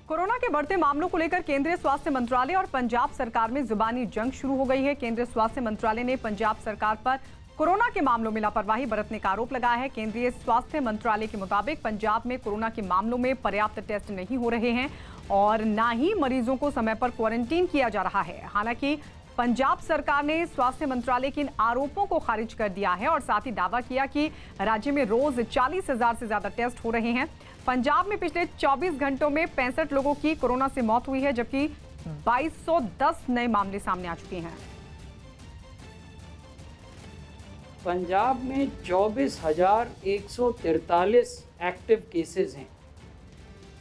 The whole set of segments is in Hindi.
कोरोना के बढ़ते मामलों को लेकर केंद्रीय स्वास्थ्य मंत्रालय और पंजाब सरकार में जुबानी जंग शुरू हो गई है। केंद्रीय स्वास्थ्य मंत्रालय ने पंजाब सरकार पर कोरोना के मामलों में लापरवाही बरतने का आरोप लगाया है। केंद्रीय स्वास्थ्य मंत्रालय के मुताबिक पंजाब में कोरोना के मामलों में पर्याप्त टेस्ट नहीं हो रहे हैं और न ही मरीजों को समय पर क्वारंटीन किया जा रहा है। हालांकि पंजाब सरकार ने स्वास्थ्य मंत्रालय के इन आरोपों को खारिज कर दिया है और साथ ही दावा किया कि राज्य में रोज 40,000 से ज्यादा टेस्ट हो रहे हैं। पंजाब में पिछले 24 घंटों में 65 लोगों की कोरोना से मौत हुई है, जबकि 2210 नए मामले सामने आ चुके हैं। पंजाब में 24,143 एक्टिव केसेस हैं।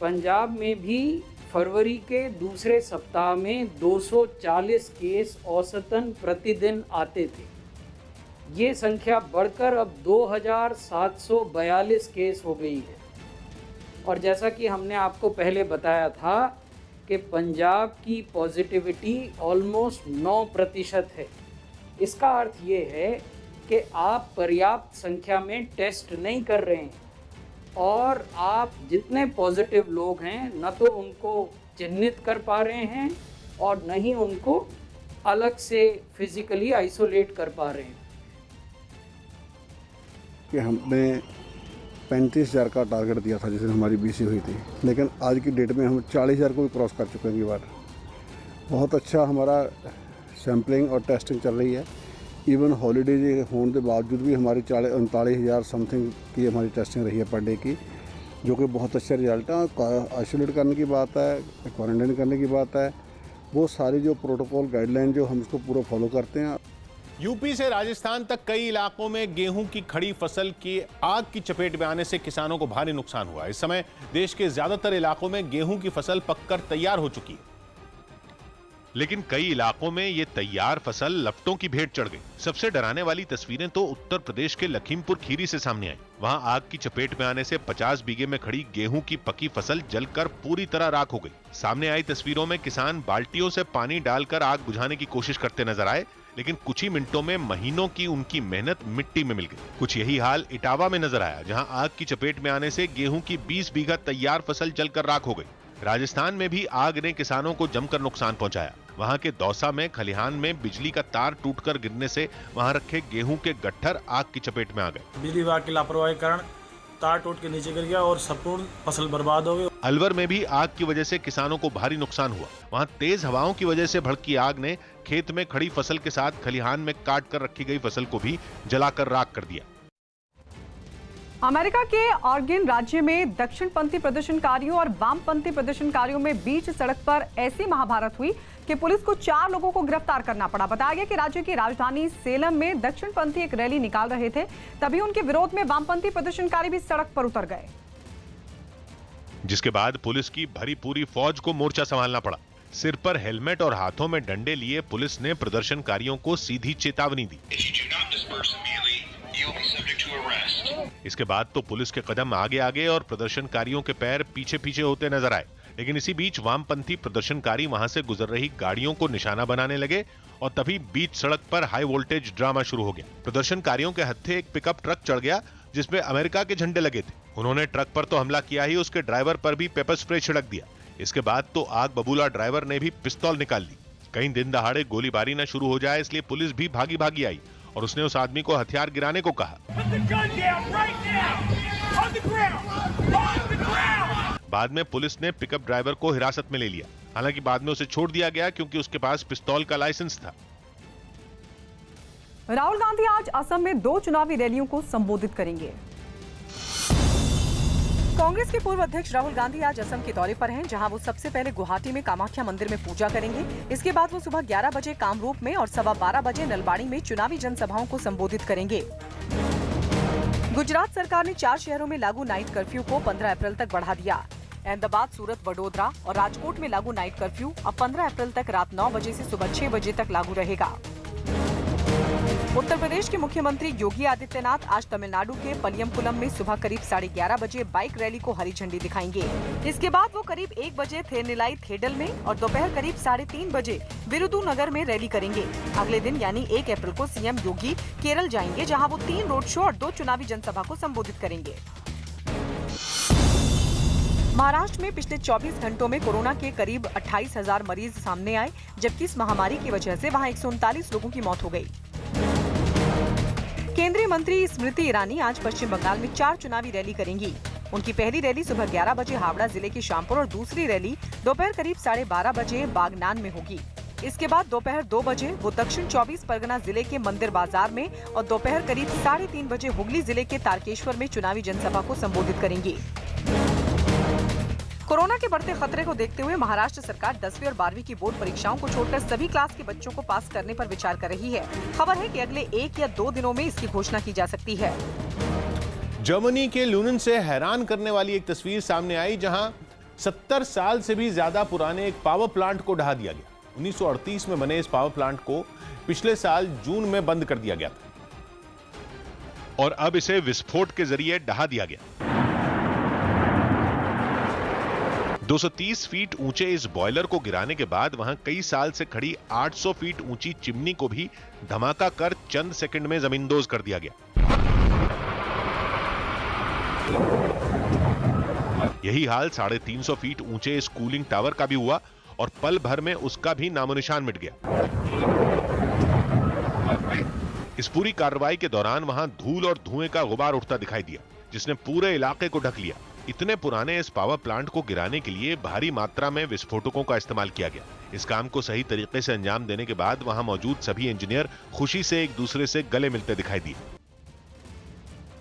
पंजाब में भी फरवरी के दूसरे सप्ताह में 240 केस औसतन प्रतिदिन आते थे। ये संख्या बढ़कर अब 2,742 केस हो गई है। और जैसा कि हमने आपको पहले बताया था कि पंजाब की पॉजिटिविटी ऑलमोस्ट 9% है। इसका अर्थ ये है कि आप पर्याप्त संख्या में टेस्ट नहीं कर रहे हैं और आप जितने पॉजिटिव लोग हैं न तो उनको चिन्हित कर पा रहे हैं और न ही उनको अलग से फिजिकली आइसोलेट कर पा रहे हैं। कि हमने 35,000 का टारगेट दिया था जिस दिन हमारी बीसी हुई थी, लेकिन आज की डेट में हम 40,000 को भी क्रॉस कर चुके हैं। ये बार बहुत अच्छा हमारा सैम्पलिंग और टेस्टिंग चल रही है। इवन हॉलीडेज होने के बावजूद भी हमारी 39,000 समथिंग की हमारी टेस्टिंग रही है पर डे की, जो कि बहुत अच्छा रिजल्ट है। आइसोलेट करने की बात है, क्वारंटाइन करने की बात है, वो सारी जो प्रोटोकॉल गाइडलाइन जो हम उसको पूरा फॉलो करते हैं। यूपी से राजस्थान तक कई इलाकों में गेहूं की खड़ी फसल की आग की चपेट में आने से किसानों को भारी नुकसान हुआ। इस समय देश के ज्यादातर इलाकों में गेहूं की फसल पककर तैयार हो चुकी है, लेकिन कई इलाकों में ये तैयार फसल लपटों की भेंट चढ़ गई। सबसे डराने वाली तस्वीरें तो उत्तर प्रदेश के लखीमपुर खीरी से सामने आई। वहां आग की चपेट में आने से 50 बीघे में खड़ी गेहूं की पकी फसल जलकर पूरी तरह राख हो गई। सामने आई तस्वीरों में किसान बाल्टियों से पानी डालकर आग बुझाने की कोशिश करते नजर आए, लेकिन कुछ ही मिनटों में महीनों की उनकी मेहनत मिट्टी में मिल गई। कुछ यही हाल इटावा में नजर आया, जहां आग की चपेट में आने से गेहूं की 20 बीघा तैयार फसल जलकर राख हो गई। राजस्थान में भी आग ने किसानों को जमकर नुकसान पहुंचाया। वहां के दौसा में खलिहान में बिजली का तार टूटकर गिरने से वहां रखे गेहूं के गट्ठर आग की चपेट में आ गए। बिजली विभाग की लापरवाही के कारण तार टूट के नीचे गिर गया और संपूर्ण फसल बर्बाद हो गई। अलवर में भी आग की वजह से किसानों को भारी नुकसान हुआ। वहां तेज हवाओं की वजह से भड़की आग ने खेत में खड़ी फसल के साथ खलिहान में काट कर रखी गई फसल को भी जलाकर राख कर दिया। अमेरिका के ऑरेगन राज्य में दक्षिणपंथी प्रदर्शनकारियों और वामपंथी प्रदर्शनकारियों में बीच सड़क पर ऐसी महाभारत हुई कि पुलिस को 4 लोगों को गिरफ्तार करना पड़ा। बताया गया कि राज्य की राजधानी सेलम में दक्षिणपंथी एक रैली निकाल रहे थे, तभी उनके विरोध में वामपंथी प्रदर्शनकारी भी सड़क पर उतर गए, जिसके बाद पुलिस की भरी पूरी फौज को मोर्चा संभालना पड़ा। सिर पर हेलमेट और हाथों में डंडे लिए पुलिस ने प्रदर्शनकारियों को सीधी चेतावनी दी। इसके बाद तो पुलिस के कदम आगे आगे और प्रदर्शनकारियों के पैर पीछे पीछे होते नजर आए। लेकिन इसी बीच वामपंथी प्रदर्शनकारी वहां से गुजर रही गाड़ियों को निशाना बनाने लगे और तभी बीच सड़क पर हाई वोल्टेज ड्रामा शुरू हो गया। प्रदर्शनकारियों के हत्थे एक पिकअप ट्रक चढ़ गया जिसमें अमेरिका के झंडे लगे थे। उन्होंने ट्रक पर तो हमला किया ही, उसके ड्राइवर पर भी पेपर स्प्रे छिड़क दिया। इसके बाद तो आग बबूला ड्राइवर ने भी पिस्तौल निकाल ली। कहीं दिन दहाड़े गोलीबारी न शुरू हो जाए इसलिए पुलिस भी भागी भागी आई और उसने उस आदमी को हथियार गिराने को कहा। बाद में पुलिस ने पिकअप ड्राइवर को हिरासत में ले लिया। हालांकि बाद में उसे छोड़ दिया गया क्योंकि उसके पास पिस्तौल का लाइसेंस था। राहुल गांधी आज असम में 2 चुनावी रैलियों को संबोधित करेंगे। कांग्रेस के पूर्व अध्यक्ष राहुल गांधी आज असम के दौरे पर हैं, जहां वो सबसे पहले गुवाहाटी में कामाख्या मंदिर में पूजा करेंगे। इसके बाद वो सुबह 11 बजे कामरूप में और 12:15 बजे नलबाड़ी में चुनावी जनसभाओं को संबोधित करेंगे। गुजरात सरकार ने 4 शहरों में लागू नाइट कर्फ्यू को 15 अप्रैल तक बढ़ा दिया। अहमदाबाद, सूरत, वडोदरा और राजकोट में लागू नाइट कर्फ्यू अब 15 अप्रैल तक रात 9 बजे से सुबह 6 बजे तक लागू रहेगा। उत्तर प्रदेश के मुख्यमंत्री योगी आदित्यनाथ आज तमिलनाडु के पलियमकुलम में सुबह करीब 11:30 बजे बाइक रैली को हरी झंडी दिखाएंगे। इसके बाद वो करीब 1 बजे थेरनिलाई थेडल में और दोपहर करीब 3:30 बजे विरुदुनगर में रैली करेंगे। अगले दिन यानी 1 अप्रैल को सीएम योगी केरल जाएंगे, जहां वो 3 रोड शो और 2 चुनावी जनसभा को संबोधित करेंगे। महाराष्ट्र में पिछले 24 घंटों में कोरोना के करीब 28,000 मरीज सामने आए, जबकि इस महामारी की वजह से वहां 139 लोगों की मौत हो गई। केंद्रीय मंत्री स्मृति ईरानी आज पश्चिम बंगाल में 4 चुनावी रैली करेंगी। उनकी पहली रैली सुबह 11 बजे हावड़ा जिले के श्यामपुर और दूसरी रैली दोपहर करीब 12:30 बजे बागनान में होगी। इसके बाद दोपहर 2 बजे वो दक्षिण 24 परगना जिले के मंदिर बाजार में और दोपहर करीब 3:30 बजे हुगली जिले के तारकेश्वर में चुनावी जनसभा को संबोधित करेंगी। कोरोना के बढ़ते खतरे को देखते हुए महाराष्ट्र सरकार 10वीं और 12वीं की बोर्ड परीक्षाओं को छोड़कर सभी क्लास के बच्चों को पास करने पर विचार कर रही है। खबर है कि अगले 1 या 2 दिनों में इसकी घोषणा की जा सकती है। जर्मनी के लूनेन से हैरान करने वाली एक तस्वीर सामने आई, जहां 70 साल से भी ज्यादा पुराने एक पावर प्लांट को ढहा दिया गया। 1938 में बने इस पावर प्लांट को पिछले साल जून में बंद कर दिया गया था और अब इसे विस्फोट के जरिए ढहा दिया गया। 230 फीट ऊंचे इस बॉयलर को गिराने के बाद वहां कई साल से खड़ी 800 फीट ऊंची चिमनी को भी धमाका कर चंद सेकंड में जमींदोज कर दिया गया। यही हाल 350 फीट ऊंचे इस कूलिंग टावर का भी हुआ और पल भर में उसका भी नामोनिशान मिट गया। इस पूरी कार्रवाई के दौरान वहां धूल और धुएं का गुबार उठता दिखाई दिया, जिसने पूरे इलाके को ढक लिया। इतने पुराने इस पावर प्लांट को गिराने के लिए भारी मात्रा में विस्फोटकों का इस्तेमाल किया गया। इस काम को सही तरीके से अंजाम देने के बाद वहां मौजूद सभी इंजीनियर खुशी से एक दूसरे से गले मिलते दिखाई दिए।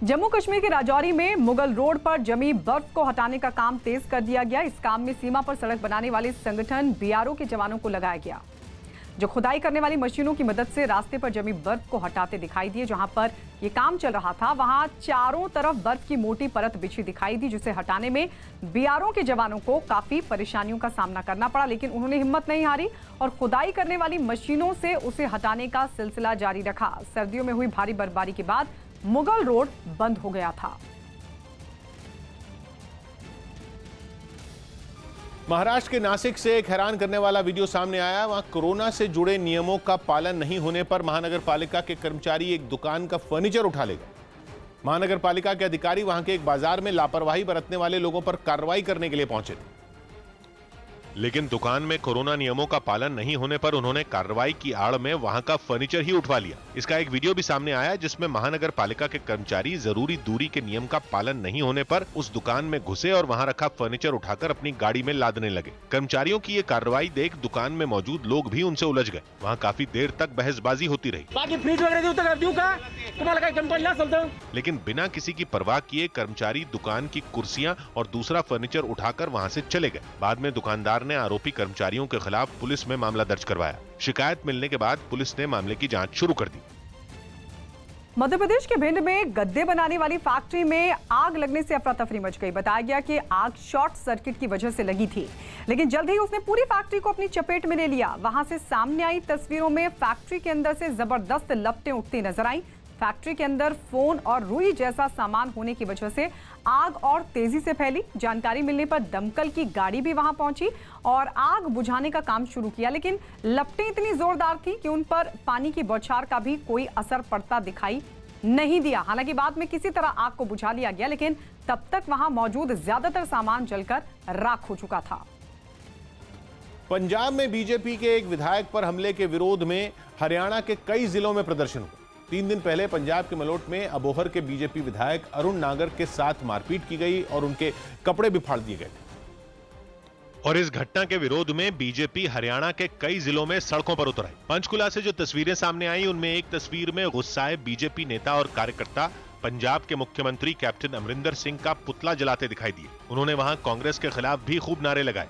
जम्मू कश्मीर के राजौरी में मुगल रोड पर जमी बर्फ को हटाने का काम तेज कर दिया गया। इस काम में सीमा पर सड़क बनाने वाले संगठन बीआरओ के जवानों को लगाया गया, जो खुदाई करने वाली मशीनों की मदद से रास्ते पर जमी बर्फ को हटाते दिखाई दिए। जहां पर यह काम चल रहा था वहां चारों तरफ बर्फ की मोटी परत बिछी दिखाई दी, जिसे हटाने में बीआरओ के जवानों को काफी परेशानियों का सामना करना पड़ा, लेकिन उन्होंने हिम्मत नहीं हारी और खुदाई करने वाली मशीनों से उसे हटाने का सिलसिला जारी रखा। सर्दियों में हुई भारी बर्फबारी के बाद मुगल रोड बंद हो गया था। महाराष्ट्र के नासिक से एक हैरान करने वाला वीडियो सामने आया। वहां कोरोना से जुड़े नियमों का पालन नहीं होने पर महानगर पालिका के कर्मचारी एक दुकान का फर्नीचर उठा ले गए। महानगर पालिका के अधिकारी वहां के एक बाजार में लापरवाही बरतने वाले लोगों पर कार्रवाई करने के लिए पहुंचे थे, लेकिन दुकान में कोरोना नियमों का पालन नहीं होने पर उन्होंने कार्रवाई की आड़ में वहां का फर्नीचर ही उठवा लिया। इसका एक वीडियो भी सामने आया, जिसमें महानगर पालिका के कर्मचारी जरूरी दूरी के नियम का पालन नहीं होने पर उस दुकान में घुसे और वहां रखा फर्नीचर उठाकर अपनी गाड़ी में लादने लगे। कर्मचारियों की ये कार्रवाई देख दुकान में मौजूद लोग भी उनसे उलझ गए। वहाँ काफी देर तक बहसबाजी होती रही, लेकिन बिना किसी की परवाह किए कर्मचारी दुकान की कुर्सियां और दूसरा फर्नीचर उठाकर वहां से चले गए। बाद में दुकानदार ने आरोपी कर्मचारियों के खिलाफ पुलिस में मामला दर्ज करवाया। शिकायत मिलने के बाद पुलिस ने मामले की जांच शुरू कर दी। मध्य प्रदेश के भिंड में गद्दे बनाने वाली फैक्ट्री में आग लगने से अफरा तफरी मच गई। बताया गया कि आग शॉर्ट सर्किट की वजह से लगी थी, लेकिन जल्द ही उसने पूरी फैक्ट्री को अपनी चपेट में ले लिया। वहां से सामने आई तस्वीरों में फैक्ट्री के अंदर से जबरदस्त लपटें उठती नजर आई। फैक्ट्री के अंदर फोन और रुई जैसा सामान होने की वजह से आग और तेजी से फैली। जानकारी मिलने पर दमकल की गाड़ी भी वहां पहुंची और आग बुझाने का काम शुरू किया, लेकिन लपटें इतनी जोरदार थी कि उन पर पानी की बौछार का भी कोई असर पड़ता दिखाई नहीं दिया। हालांकि बाद में किसी तरह आग को बुझा लिया गया, लेकिन तब तक वहां मौजूद ज्यादातर सामान जलकर राख हो चुका था। पंजाब में बीजेपी के एक विधायक पर हमले के विरोध में हरियाणा के कई जिलों में प्रदर्शन हुआ। 3 दिन पहले पंजाब के मलोट में अबोहर के बीजेपी विधायक अरुण नागर के साथ मारपीट की गई और उनके कपड़े भी फाड़ दिए गए। और इस घटना के विरोध में बीजेपी हरियाणा के कई जिलों में सड़कों पर उतर आई। पंचकुला से जो तस्वीरें सामने आई, उनमें एक तस्वीर में गुस्साए बीजेपी नेता और कार्यकर्ता पंजाब के मुख्यमंत्री कैप्टन अमरिंदर सिंह का पुतला जलाते दिखाई दिए। उन्होंने वहां कांग्रेस के खिलाफ भी खूब नारे लगाए।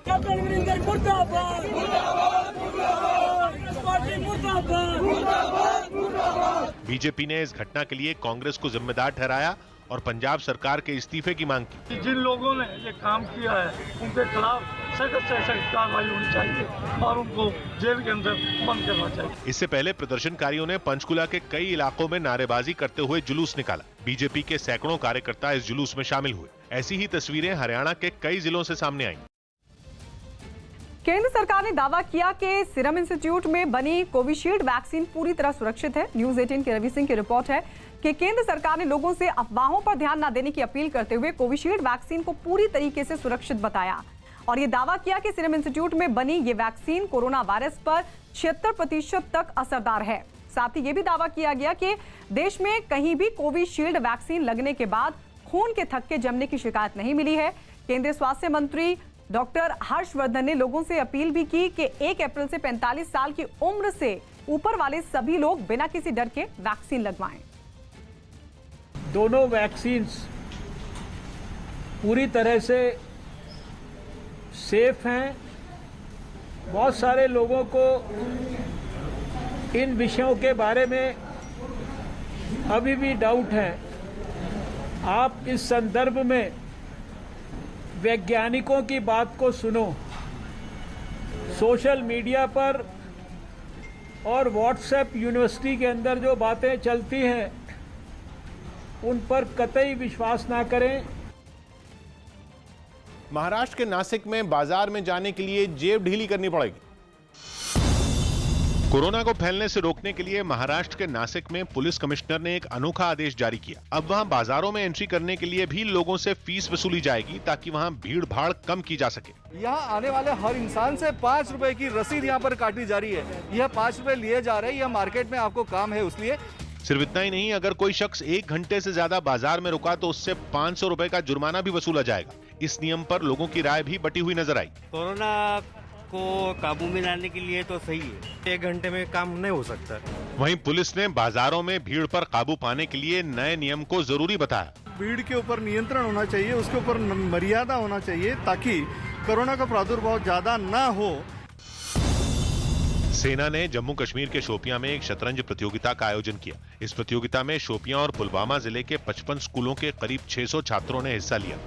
बीजेपी ने इस घटना के लिए कांग्रेस को जिम्मेदार ठहराया और पंजाब सरकार के इस्तीफे की मांग की। जिन लोगों ने ये काम किया है उनके खिलाफ सख्त से सख्त कार्रवाई होनी चाहिए और उनको जेल के अंदर बंद करना चाहिए। इससे पहले प्रदर्शनकारियों ने पंचकुला के कई इलाकों में नारेबाजी करते हुए जुलूस निकाला। बीजेपी के सैकड़ों कार्यकर्ता इस जुलूस में शामिल हुए। ऐसी ही तस्वीरें हरियाणा के कई जिलों से सामने आई। केंद्र सरकार ने दावा किया कि सीरम इंस्टीट्यूट में बनी कोविशील्ड वैक्सीन पूरी तरह सुरक्षित है। न्यूज 18 के रवि सिंह की रिपोर्ट है कि केंद्र सरकार ने लोगों से अफवाहों पर ध्यान न देने की अपील करते हुए कोविशील्ड वैक्सीन को पूरी तरीके से सुरक्षित बताया और ये दावा किया कि सीरम इंस्टीट्यूट में बनी ये वैक्सीन कोरोना वायरस पर 76% तक असरदार है। साथ ही ये भी दावा किया गया कि देश में कहीं भी कोविशील्ड वैक्सीन लगने के बाद खून के थक्के जमने की शिकायत नहीं मिली है। केंद्रीय स्वास्थ्य मंत्री डॉक्टर हर्षवर्धन ने लोगों से अपील भी की कि 1 अप्रैल से 45 साल की उम्र से ऊपर वाले सभी लोग बिना किसी डर के वैक्सीन लगवाएं। दोनों वैक्सीन्स पूरी तरह से सेफ हैं। बहुत सारे लोगों को इन विषयों के बारे में अभी भी डाउट है। आप इस संदर्भ में वैज्ञानिकों की बात को सुनो। सोशल मीडिया पर और व्हाट्सएप यूनिवर्सिटी के अंदर जो बातें चलती हैं उन पर कतई विश्वास ना करें। महाराष्ट्र के नासिक में बाजार में जाने के लिए जेब ढीली करनी पड़ेगी। कोरोना को फैलने से रोकने के लिए महाराष्ट्र के नासिक में पुलिस कमिश्नर ने एक अनोखा आदेश जारी किया। अब वहां बाजारों में एंट्री करने के लिए भी लोगों से फीस वसूली जाएगी ताकि वहां भीड़ भाड़ कम की जा सके। यहाँ आने वाले हर इंसान से 5 रुपए की रसीद यहाँ पर काटी जा रही है। यह 5 रुपए लिए जा रहे हैं। यह मार्केट में आपको काम है उसलिए। सिर्फ इतना ही नहीं, अगर कोई शख्स 1 घंटे से ज्यादा बाजार में रुका तो उससे 500 रुपए का जुर्माना भी वसूला जाएगा। इस नियम पर लोगों की राय भी बटी हुई नजर आई। कोरोना को काबू में लाने के लिए तो सही है, 1 घंटे में काम नहीं हो सकता। वहीं पुलिस ने बाजारों में भीड़ पर काबू पाने के लिए नए नियम को जरूरी बताया। भीड़ के ऊपर नियंत्रण होना चाहिए, उसके ऊपर मर्यादा होना चाहिए ताकि कोरोना का प्रादुर्भाव ज्यादा ना हो। सेना ने जम्मू कश्मीर के शोपियां में एक शतरंज प्रतियोगिता का आयोजन किया। इस प्रतियोगिता में शोपियां और पुलवामा जिले के 55 स्कूलों के करीब 600 छात्रों ने हिस्सा लिया।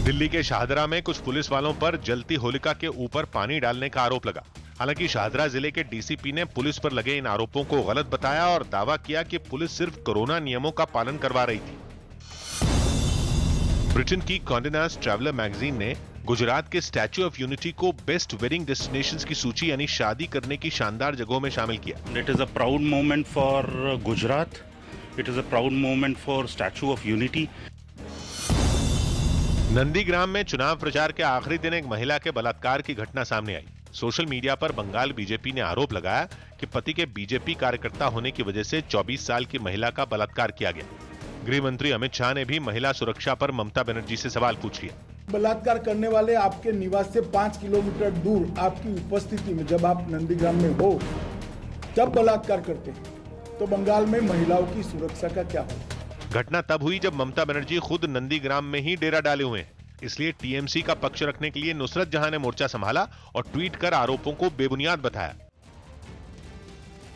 दिल्ली के शाहदरा में कुछ पुलिस वालों पर जलती होलिका के ऊपर पानी डालने का आरोप लगा। हालांकि शाहदरा जिले के डीसीपी ने पुलिस पर लगे इन आरोपों को गलत बताया और दावा किया कि पुलिस सिर्फ कोरोना नियमों का पालन करवा रही थी। ब्रिटेन की कंडे नस्ट ट्रैवलर मैगजीन ने गुजरात के स्टैच्यू ऑफ यूनिटी को बेस्ट वेडिंग डेस्टिनेशंस की सूची यानी शादी करने की शानदार जगहों में शामिल किया। It is a proud moment for Gujarat. It is a proud moment for statue of unity. Nandigram में चुनाव प्रचार के आखिरी दिन एक महिला के बलात्कार की घटना सामने आई। सोशल मीडिया पर बंगाल बीजेपी ने आरोप लगाया कि पति के बीजेपी कार्यकर्ता होने की वजह से 24 साल की महिला का बलात्कार किया गया। गृह मंत्री अमित शाह ने भी महिला सुरक्षा पर ममता बनर्जी से सवाल पूछ लिया। बलात्कार करने वाले आपके निवास से 5 किलोमीटर दूर आपकी उपस्थिति में जब आप नंदीग्राम में हो, जब बलात्कार करते हैं तो बंगाल में महिलाओं की सुरक्षा का क्या हो? घटना तब हुई जब ममता बनर्जी खुद नंदीग्राम में ही डेरा डाले हुए हैं। इसलिए टीएमसी का पक्ष रखने के लिए नुसरत जहां ने मोर्चा संभाला और ट्वीट कर आरोपों को बेबुनियाद बताया।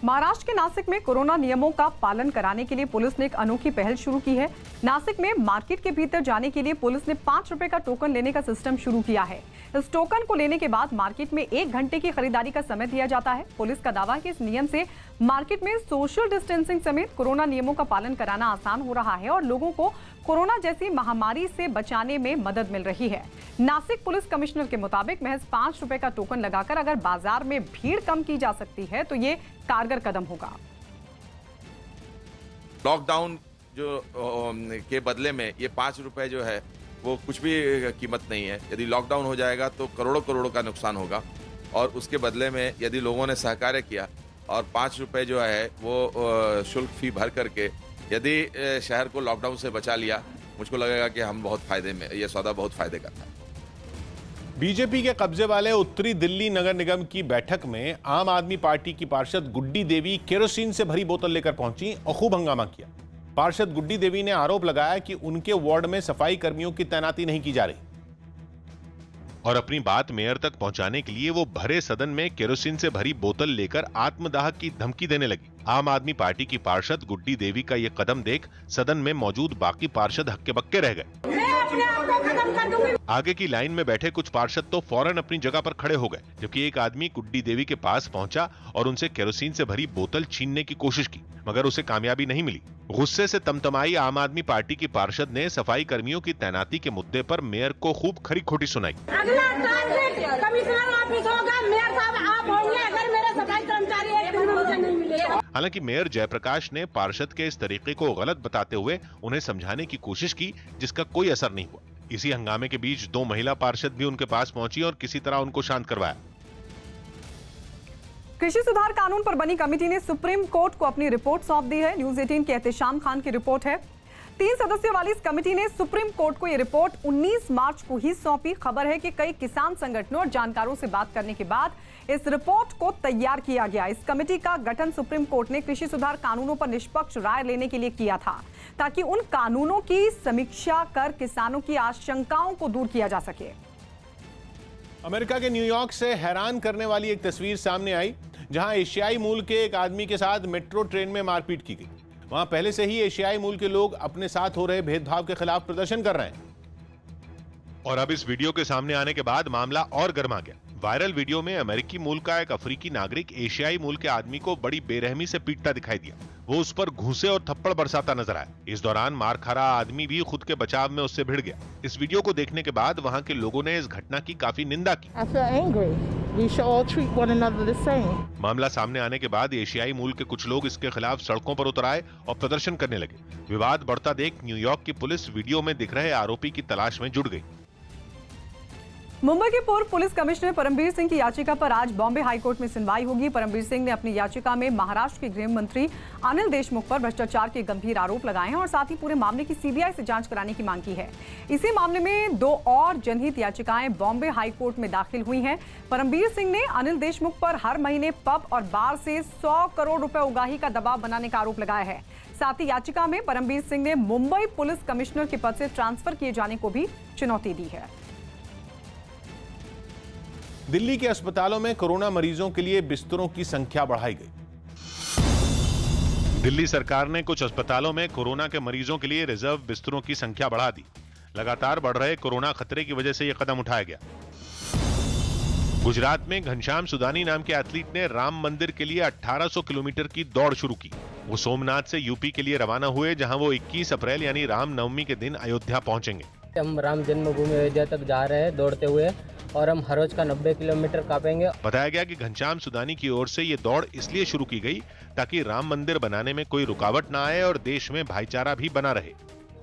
महाराष्ट्र के नासिक में कोरोना नियमों का पालन कराने के लिए पुलिस ने एक अनोखी पहल शुरू की है। नासिक में मार्केट के भीतर जाने के लिए पुलिस ने 5 रुपए का टोकन लेने का सिस्टम शुरू किया है। इस टोकन को लेने के बाद मार्केट में 1 घंटे की खरीदारी का समय दिया जाता है। पुलिस का दावा है कि इस नियम से मार्केट में सोशल डिस्टेंसिंग समेत कोरोना नियमों का पालन कराना आसान हो रहा है और लोगों को कोरोना जैसी महामारी से बचाने में मदद मिल रही है। नासिक पुलिस कमिश्नर के मुताबिक महज 5 रुपए का टोकन लगाकर अगर बाजार में भीड़ कम की जा सकती है तो ये कारगर कदम होगा। लॉकडाउन जो के बदले में ये 5 रुपए जो है वो कुछ भी कीमत नहीं है। यदि लॉकडाउन हो जाएगा तो करोड़ों करोड़ों का नुकसान होगा और उसके बदले में यदि लोगों ने सहकार्य किया और 5 रुपए जो है वो शुल्क फी भर करके यदि शहर को लॉकडाउन से बचा लिया, मुझको लगेगा कि हम बहुत फायदे में, ये सौदा बहुत फायदे का था। बीजेपी के कब्जे वाले उत्तरी दिल्ली नगर निगम की बैठक में आम आदमी पार्टी की पार्षद गुड्डी देवी केरोसिन से भरी बोतल लेकर पहुंची और खूब हंगामा किया। पार्षद गुड्डी देवी ने आरोप लगाया कि उनके वार्ड में सफाई कर्मियों की तैनाती नहीं की जा रही और अपनी बात मेयर तक पहुंचाने के लिए वो भरे सदन में केरोसिन से भरी बोतल लेकर आत्मदाह की धमकी देने लगी। आम आदमी पार्टी की पार्षद गुड्डी देवी का ये कदम देख सदन में मौजूद बाकी पार्षद हक्के बक्के रह गए। अपने आप को खत्म कर दूंगी। आगे की लाइन में बैठे कुछ पार्षद तो फौरन अपनी जगह पर खड़े हो गए, जबकि एक आदमी गुड्डी देवी के पास पहुंचा और उनसे केरोसिन से भरी बोतल छीनने की कोशिश की, मगर उसे कामयाबी नहीं मिली। गुस्से से तमतमाई आम आदमी पार्टी की पार्षद ने सफाई कर्मियों की तैनाती के मुद्दे पर मेयर को खूब खरी खोटी सुनाई। अगला टारगेट कमिश्नर ऑफिस होगा, मेयर साहब आप होंगे अगर मेरे सफाई कर्मचारी एक दिन में मुझे नहीं मिले। हालांकि मेयर जयप्रकाश ने पार्षद के इस तरीके को गलत बताते हुए उन्हें समझाने की कोशिश की, जिसका कोई असर नहीं हुआ। इसी हंगामे के बीच 2 महिला पार्षद भी उनके पास पहुंची और किसी तरह उनको शांत करवाया। कृषि सुधार कानून पर बनी कमेटी ने सुप्रीम कोर्ट को अपनी रिपोर्ट सौंप दी है। न्यूज 18 के एहतेशाम खान की रिपोर्ट है। 3 सदस्यों वाली इस कमेटी ने सुप्रीम कोर्ट को यह रिपोर्ट 19 मार्च को ही सौंपी। खबर है कि कई किसान संगठनों और जानकारों से बात करने के बाद इस रिपोर्ट को तैयार किया गया। इस कमेटी का गठन सुप्रीम कोर्ट ने कृषि सुधार कानूनों पर निष्पक्ष राय लेने के लिए किया था, ताकि उन कानूनों की समीक्षा कर किसानों की आशंकाओं को दूर किया जा सके। अमेरिका के न्यूयॉर्क से हैरान करने वाली एक तस्वीर सामने आई, जहां एशियाई मूल के एक आदमी के साथ मेट्रो ट्रेन में मारपीट की गई। वहां पहले से ही एशियाई मूल के लोग अपने साथ हो रहे भेदभाव के खिलाफ प्रदर्शन कर रहे हैं, और अब इस वीडियो के सामने आने के बाद मामला और गर्मा गया। वायरल वीडियो में अमेरिकी मूल का एक अफ्रीकी नागरिक एशियाई मूल के आदमी को बड़ी बेरहमी से पीटता दिखाई दिया। वो उस पर घूंसे और थप्पड़ बरसाता नजर आया। इस दौरान मार खा रहा आदमी भी खुद के बचाव में उससे भिड़ गया। इस वीडियो को देखने के बाद वहां के लोगों ने इस घटना की काफी निंदा की। मामला सामने आने के बाद एशियाई मूल के कुछ लोग इसके खिलाफ सड़कों पर उतर आए और प्रदर्शन करने लगे। विवाद बढ़ता देख न्यूयॉर्क की पुलिस वीडियो में दिख रहे आरोपी की तलाश में जुट गई। मुंबई के पूर्व पुलिस कमिश्नर परमबीर सिंह की याचिका पर आज बॉम्बे हाईकोर्ट में सुनवाई होगी। परमबीर सिंह ने अपनी याचिका में महाराष्ट्र के गृह मंत्री अनिल देशमुख पर भ्रष्टाचार के गंभीर आरोप लगाए हैं और साथ ही पूरे मामले की सीबीआई से जांच कराने की मांग की है। इसी मामले में 2 और जनहित याचिकाएं बॉम्बे हाईकोर्ट में दाखिल हुई हैं। परमबीर सिंह ने अनिल देशमुख पर हर महीने पब और बार से 100 करोड़ रुपए उगाही का दबाव बनाने का आरोप लगाया है। साथ ही याचिका में परमबीर सिंह ने मुंबई पुलिस कमिश्नर के पद से ट्रांसफर किए जाने को भी चुनौती दी है। दिल्ली के अस्पतालों में कोरोना मरीजों के लिए बिस्तरों की संख्या बढ़ाई गई। दिल्ली सरकार ने कुछ अस्पतालों में कोरोना के मरीजों के लिए रिजर्व बिस्तरों की संख्या बढ़ा दी। लगातार बढ़ रहे कोरोना खतरे की वजह से यह कदम उठाया गया। गुजरात में घनश्याम सुदानी नाम के एथलीट ने राम मंदिर के लिए 1800 किलोमीटर की दौड़ शुरू की। वो सोमनाथ से यूपी के लिए रवाना हुए, जहां वो 21 अप्रैल यानी रामनवमी के दिन अयोध्या पहुंचेंगे। हम राम जन्मभूमि अयोध्या तक जा रहे हैं दौड़ते हुए, और हम हर रोज का 90 किलोमीटर कापेंगे। बताया गया कि घनश्याम सुदानी की ओर से ये दौड़ इसलिए शुरू की गई ताकि राम मंदिर बनाने में कोई रुकावट ना आए और देश में भाईचारा भी बना रहे।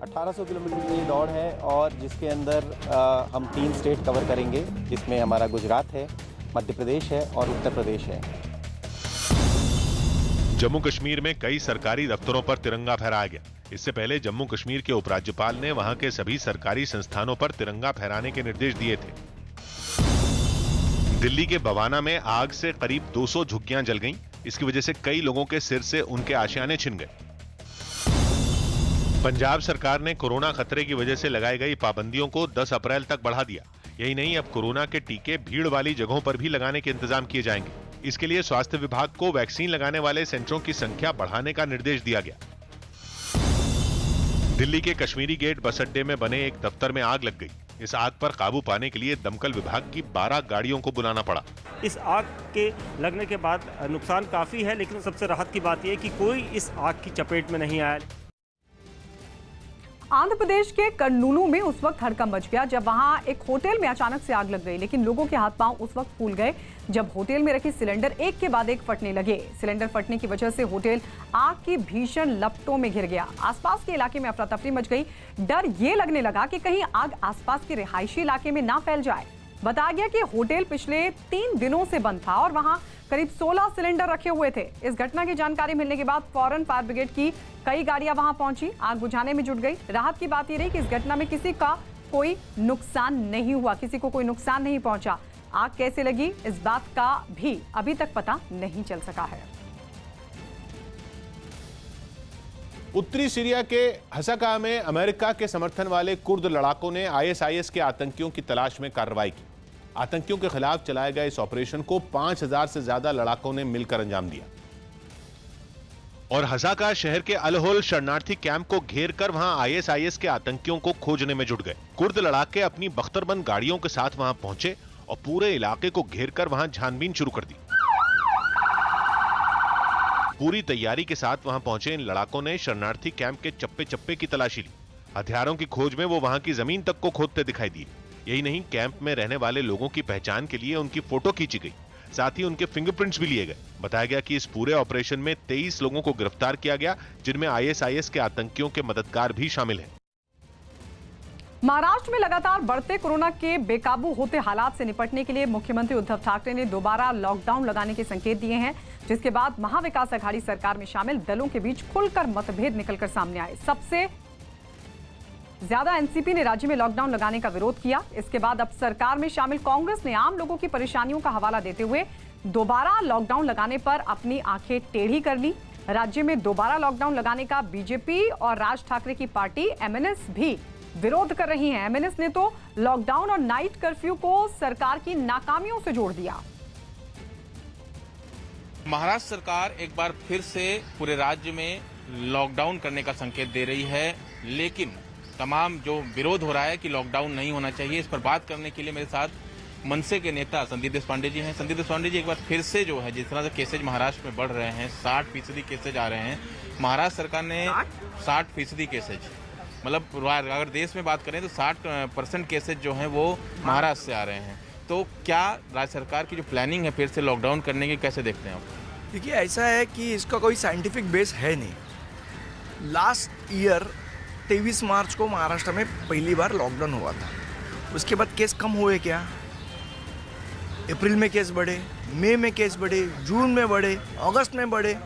1800 किलोमीटर की ये दौड़ है और जिसके अंदर हम 3 स्टेट कवर करेंगे, जिसमें हमारा गुजरात है, मध्य प्रदेश है और उत्तर प्रदेश है। जम्मू कश्मीर में कई सरकारी दफ्तरों पर तिरंगा फहराया गया। इससे पहले जम्मू कश्मीर के उपराज्यपाल ने वहां के सभी सरकारी संस्थानों पर तिरंगा फहराने के निर्देश दिए थे। दिल्ली के बवाना में आग से करीब 200 झुग्गियां जल गईं। इसकी वजह से कई लोगों के सिर से उनके आशियाने छिन गए। पंजाब सरकार ने कोरोना खतरे की वजह से लगाई गई पाबंदियों को 10 अप्रैल तक बढ़ा दिया। यही नहीं, अब कोरोना के टीके भीड़ वाली जगहों पर भी लगाने के इंतजाम किए जाएंगे। इसके लिए स्वास्थ्य विभाग को वैक्सीन लगाने वाले सेंटरों की संख्या बढ़ाने का निर्देश दिया गया। दिल्ली के कश्मीरी गेट बस अड्डे में बने एक दफ्तर में आग लग गई। इस आग पर काबू पाने के लिए दमकल विभाग की 12 गाड़ियों को बुलाना पड़ा। इस आग के लगने के बाद नुकसान काफी है, लेकिन सबसे राहत की बात यह है कि कोई इस आग की चपेट में नहीं आया। आंध्र प्रदेश के कर्नूलू में उस वक्त हड़कंप मच गया जब वहां एक होटल में अचानक से आग लग गई, लेकिन लोगों के हाथ पांव उस वक्त फूल गए जब होटल में रखे सिलेंडर एक के बाद एक फटने लगे। सिलेंडर फटने की वजह से होटल आग की भीषण लपटों में घिर गया। आसपास के इलाके में अफरा तफरी मच गई। डर ये लगने लगा कि कहीं आग आसपास के रिहायशी इलाके में ना फैल जाए। बताया गया कि होटल पिछले 3 दिनों से बंद था और वहां करीब 16 सिलेंडर रखे हुए थे। इस घटना की जानकारी मिलने के बाद फौरन फायर ब्रिगेड की कई गाड़ियां वहां पहुंची, आग बुझाने में जुट गई। राहत की बात यह रही कि इस घटना में किसी का कोई नुकसान नहीं हुआ, किसी को कोई नुकसान नहीं पहुंचा। आग कैसे लगी इस बात का भी अभी तक पता नहीं चल सका है। उत्तरी सीरिया के हसाका में अमेरिका के समर्थन वाले कुर्द लड़ाकों ने आईएसआईएस के आतंकियों की तलाश में कार्रवाई की। आतंकियों के खिलाफ चलाए गए इस ऑपरेशन को 5000 से ज्यादा लड़ाकों ने मिलकर अंजाम दिया। और हजाका शहर के अलहोल शरणार्थी कैंप को घेर कर वहां आईएसआईएस के आतंकियों को खोजने में जुट गए। कुर्द लड़ाके अपनी बख्तरबंद गाड़ियों के साथ वहां पहुंचे और पूरे इलाके को घेर कर वहां छानबीन शुरू कर दी। पूरी तैयारी के साथ वहां पहुंचे इन लड़ाकों ने शरणार्थी कैंप के चप्पे चप्पे की तलाशी ली। हथियारों की खोज में वो वहां की जमीन तक को खोदते दिखाई दिए। यही नहीं, कैंप में रहने वाले लोगों की पहचान के लिए उनकी फोटो खींची गई, साथ ही उनके फिंगरप्रिंट्स भी लिए गए। बताया गया कि इस पूरे ऑपरेशन में 23 लोगों को गिरफ्तार किया गया, जिनमें आईएसआईएस के आतंकियों के मददगार भी शामिल हैं। महाराष्ट्र में लगातार बढ़ते कोरोना के बेकाबू होते हालात से निपटने के लिए मुख्यमंत्री उद्धव ठाकरे ने दोबारा लॉकडाउन लगाने के संकेत दिए हैं, जिसके बाद महाविकास अघाड़ी सरकार में शामिल दलों के बीच खुलकर मतभेद निकलकर सामने आए। सबसे ज्यादा एनसीपी ने राज्य में लॉकडाउन लगाने का विरोध किया। इसके बाद अब सरकार में शामिल कांग्रेस ने आम लोगों की परेशानियों का हवाला देते हुए दोबारा लॉकडाउन लगाने पर अपनी आंखें टेढ़ी कर ली। राज्य में दोबारा लॉकडाउन लगाने का बीजेपी और राज ठाकरे की पार्टी एमएनएस भी विरोध कर रही है। एमएनएस ने तो लॉकडाउन और नाइट कर्फ्यू को सरकार की नाकामियों से जोड़ दिया। महाराष्ट्र सरकार एक बार फिर से पूरे राज्य में लॉकडाउन करने का संकेत दे रही है, लेकिन तमाम जो विरोध हो रहा है कि लॉकडाउन नहीं होना चाहिए, इस पर बात करने के लिए मेरे साथ मनसे के नेता संदीप देशपांडे जी हैं। संदीप देशपांडे जी, एक बार फिर से जो है जिस तरह से केसेज महाराष्ट्र में बढ़ रहे हैं, 60% केसेज आ रहे हैं। महाराष्ट्र सरकार ने 60% केसेज, मतलब अगर देश में बात करें तो 60% केसेज जो हैं वो महाराष्ट्र से आ रहे हैं। तो क्या राज्य सरकार की जो प्लानिंग है फिर से लॉकडाउन करने की, कैसे देखते हैं आप? देखिए, ऐसा है कि इसका कोई साइंटिफिक बेस है नहीं। लास्ट ईयर 23 मार्च को महाराष्ट्र में पहली बार लॉकडाउन हुआ था। उसके बाद केस कम हुए क्या? अप्रैल में केस बढ़े, मई में केस बढ़े, जून में बढ़े, अगस्त में बढ़े।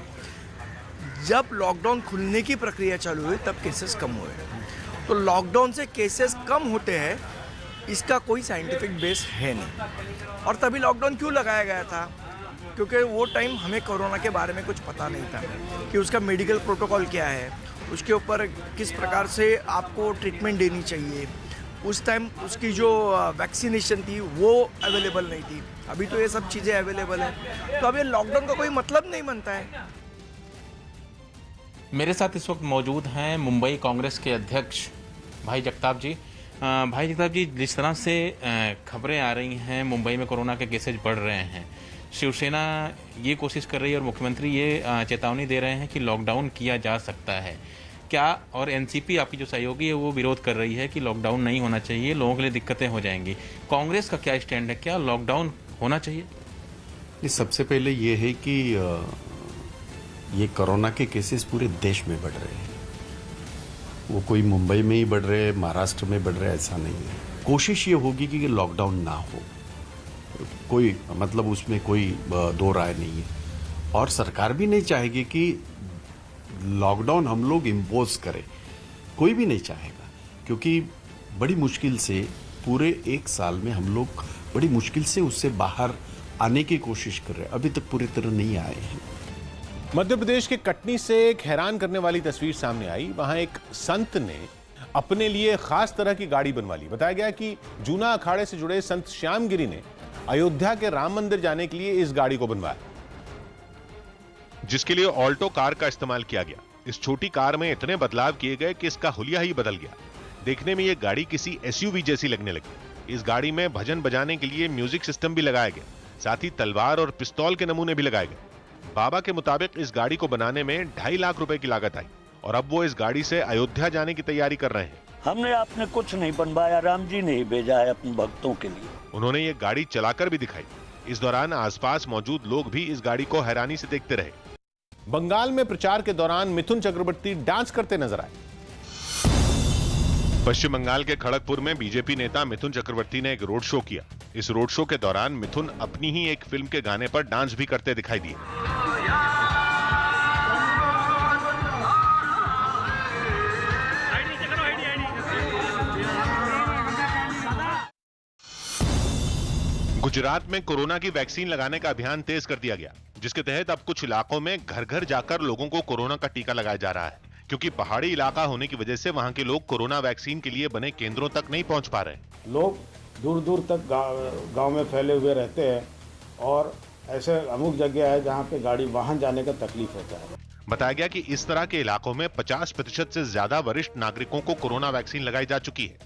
जब लॉकडाउन खुलने की प्रक्रिया चालू हुई तब केसेस कम हुए। तो लॉकडाउन से केसेस कम होते हैं, इसका कोई साइंटिफिक बेस है नहीं। और तभी लॉकडाउन क्यों लगाया गया था? क्योंकि वो टाइम हमें कोरोना के बारे में कुछ पता नहीं था कि उसका मेडिकल प्रोटोकॉल क्या है, उसके ऊपर किस प्रकार से आपको ट्रीटमेंट देनी चाहिए। उस टाइम उसकी जो वैक्सीनेशन थी वो अवेलेबल नहीं थी। अभी तो ये सब चीज़ें अवेलेबल हैं, तो अब ये लॉकडाउन का कोई मतलब नहीं बनता है। मेरे साथ इस वक्त मौजूद हैं मुंबई कांग्रेस के अध्यक्ष भाई जगताप जी। भाई जगताप जी, जिस तरह से खबरें आ रही हैं मुंबई में कोरोना के केसेज बढ़ रहे हैं, शिवसेना ये कोशिश कर रही है और मुख्यमंत्री ये चेतावनी दे रहे हैं कि लॉकडाउन किया जा सकता है क्या, और एनसीपी आपकी जो सहयोगी है वो विरोध कर रही है कि लॉकडाउन नहीं होना चाहिए, लोगों के लिए दिक्कतें हो जाएंगी। कांग्रेस का क्या स्टैंड है, क्या लॉकडाउन होना चाहिए? सबसे पहले ये है कि ये कोरोना के केसेस पूरे देश में बढ़ रहे हैं। वो कोई मुंबई में ही बढ़ रहे हैं, महाराष्ट्र में बढ़ रहे हैं, ऐसा नहीं है। कोशिश ये होगी कि लॉकडाउन ना हो, कोई मतलब उसमें कोई दो राय नहीं है। और सरकार भी नहीं चाहेगी कि लॉकडाउन हम लोग इम्पोज करें, कोई भी नहीं चाहेगा, क्योंकि बड़ी मुश्किल से पूरे एक साल में हम लोग बड़ी मुश्किल से उससे बाहर आने की कोशिश कर रहे हैं, अभी तक पूरी तरह नहीं आए हैं। मध्य प्रदेश के कटनी से एक हैरान करने वाली तस्वीर सामने आई। वहां एक संत ने अपने लिए खास तरह की गाड़ी बनवा ली। बताया गया कि जूना अखाड़े से जुड़े संत श्यामगिरी ने अयोध्या के राम मंदिर जाने के लिए इस गाड़ी को बनवाया, जिसके लिए ऑल्टो कार का इस्तेमाल किया गया। इस छोटी कार में इतने बदलाव किए गए कि इसका हुलिया ही बदल गया। देखने में यह गाड़ी किसी एसयूवी जैसी लगने लगी। इस गाड़ी में भजन बजाने के लिए म्यूजिक सिस्टम भी लगाया गया, साथ ही तलवार और पिस्तौल के नमूने भी लगाए गए। बाबा के मुताबिक इस गाड़ी को बनाने में 2.5 लाख रुपए की लागत आई और अब वो इस गाड़ी से अयोध्या जाने की तैयारी कर रहे हैं। हमने आपने कुछ नहीं बनवाया, राम जी ने ही भेजा है अपने भक्तों के लिए। उन्होंने ये गाड़ी चलाकर भी दिखाई। इस दौरान आसपास मौजूद लोग भी इस गाड़ी को हैरानी से देखते रहे। बंगाल में प्रचार के दौरान मिथुन चक्रवर्ती डांस करते नजर आए। पश्चिम बंगाल के खड़गपुर में बीजेपी नेता मिथुन चक्रवर्ती ने एक रोड शो किया। इस रोड शो के दौरान मिथुन अपनी ही एक फिल्म के गाने पर डांस भी करते दिखाई दिए। गुजरात में कोरोना की वैक्सीन लगाने का अभियान तेज कर दिया गया, जिसके तहत अब कुछ इलाकों में घर घर जाकर लोगों को कोरोना का टीका लगाया जा रहा है, क्योंकि पहाड़ी इलाका होने की वजह से वहां के लोग कोरोना वैक्सीन के लिए बने केंद्रों तक नहीं पहुंच पा रहे। लोग दूर दूर तक गांव में फैले हुए रहते हैं और ऐसे अमुक जगह है जहां पे गाड़ी वाहन जाने का तकलीफ होता है। बताया गया कि इस तरह के इलाकों में 50% से ज्यादा वरिष्ठ नागरिकों को कोरोना वैक्सीन लगाई जा चुकी है।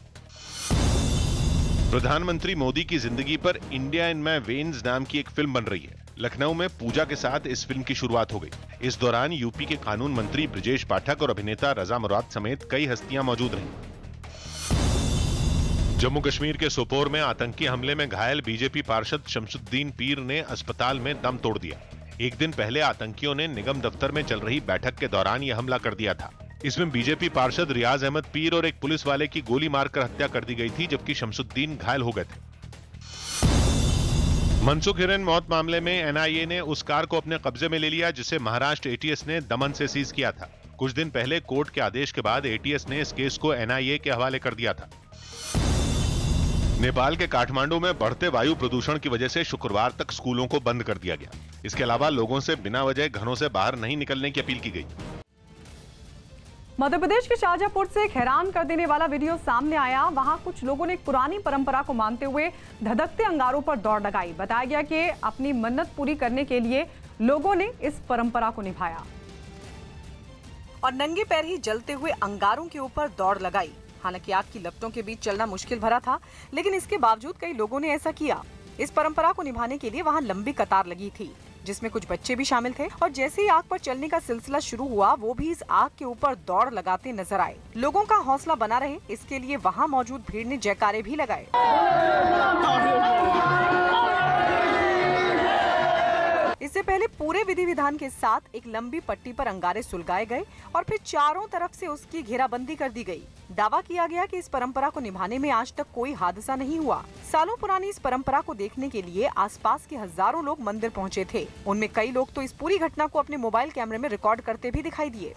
प्रधानमंत्री मोदी की जिंदगी पर इंडिया इन माय वेन्स नाम की एक फिल्म बन रही है। लखनऊ में पूजा के साथ इस फिल्म की शुरुआत हो गई। इस दौरान यूपी के कानून मंत्री ब्रिजेश पाठक और अभिनेता रजा मुराद समेत कई हस्तियां मौजूद रहीं। जम्मू कश्मीर के सोपोर में आतंकी हमले में घायल बीजेपी पार्षद शमसुद्दीन पीर ने अस्पताल में दम तोड़ दिया। एक दिन पहले आतंकियों ने निगम दफ्तर में चल रही बैठक के दौरान यह हमला कर दिया था। इसमें बीजेपी पार्षद रियाज अहमद पीर और एक पुलिस वाले की गोली मारकर हत्या कर दी गई थी, जबकि शमसुद्दीन घायल हो गए थे। मनसुख हिरेन मौत मामले में एनआईए ने उस कार को अपने कब्जे में ले लिया जिसे महाराष्ट्र एटीएस ने दमन से सीज किया था। कुछ दिन पहले कोर्ट के आदेश के बाद एटीएस ने इस केस को एनआईए के हवाले कर दिया था। नेपाल के काठमांडू में बढ़ते वायु प्रदूषण की वजह से शुक्रवार तक स्कूलों को बंद कर दिया गया। इसके अलावा लोगों से बिना वजह घरों से बाहर नहीं निकलने की अपील की गई। मध्य प्रदेश के शाहजहांपुर से एक हैरान कर देने वाला वीडियो सामने आया। वहां कुछ लोगों ने एक पुरानी परंपरा को मानते हुए धधकते अंगारों पर दौड़ लगाई। बताया गया कि अपनी मन्नत पूरी करने के लिए लोगों ने इस परंपरा को निभाया और नंगे पैर ही जलते हुए अंगारों के ऊपर दौड़ लगाई। हालांकि आग की लपटों के बीच चलना मुश्किल भरा था, लेकिन इसके बावजूद कई लोगों ने ऐसा किया। इस परंपरा को निभाने के लिए वहां लंबी कतार लगी थी, जिसमें कुछ बच्चे भी शामिल थे। और जैसे ही आग पर चलने का सिलसिला शुरू हुआ, वो भी इस आग के ऊपर दौड़ लगाते नजर आए। लोगों का हौसला बना रहे, इसके लिए वहां मौजूद भीड़ ने जयकारे भी लगाए। इससे पहले पूरे विधि विधान के साथ एक लंबी पट्टी पर अंगारे सुलगाए गए और फिर चारों तरफ से उसकी घेराबंदी कर दी गई। दावा किया गया कि इस परंपरा को निभाने में आज तक कोई हादसा नहीं हुआ। सालों पुरानी इस परंपरा को देखने के लिए आसपास के हजारों लोग मंदिर पहुंचे थे। उनमें कई लोग तो इस पूरी घटना को अपने मोबाइल कैमरे में रिकॉर्ड करते भी दिखाई दिए।